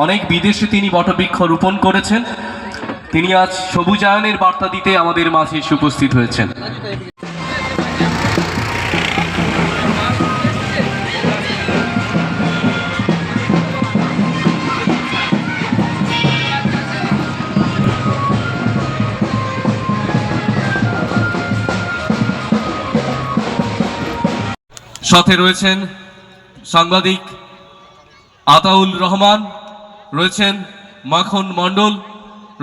অনেক বিদেশে তিনি বটবৃক্ষ রোপণ করেছেন। তিনি আজ সবুজায়নের বার্তা দিতে আমাদের মাঝে এসে উপস্থিত হয়েছেন। সাথে রয়েছেন সাংবাদিক আতাউল রহমান, রয়েছেন মাখন মণ্ডল,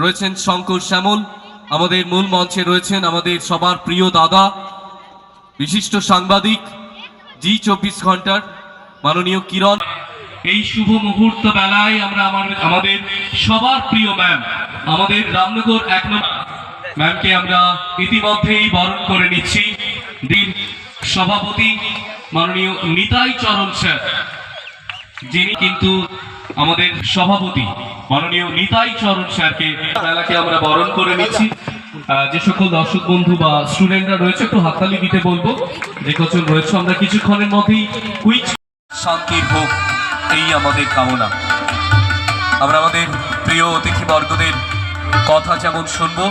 রয়েছেন শঙ্কর শ্যামল। আমাদের মূল মঞ্চে রয়েছেন আমাদের সবার প্রিয় দাদা, বিশিষ্ট সাংবাদিক, জি24 ঘন্টার মাননীয় কিরণ। এই শুভ মুহূর্ত বেলায় আমরা আমাদের সবার প্রিয় ম্যাম, আমাদের রামনগর 1 নম্বর ম্যামকে আমরা ইতিমধ্যেই বরণ করে নিচ্ছি। দিন সভাপতি মাননীয় নিতাই চরণ স্যার, যিনি কিন্তু আমাদের সভাপতি মাননীয় নিতাই চরণ স্যারকে মেলাকে আমরা বরণ করে নিচ্ছি। যে সকল দর্শক বন্ধু বা স্টুডেন্টরা রয়েছে একটু হাততালি দিতে বলবো। যে কজন রয়েছে আমরা কিছুক্ষণের মধ্যেই কুইজ শান্তির হোক, এই আমাদের কামনা। আমরা আমাদের প্রিয় অতিথিবর্গদের কথা যেমন শুনবো,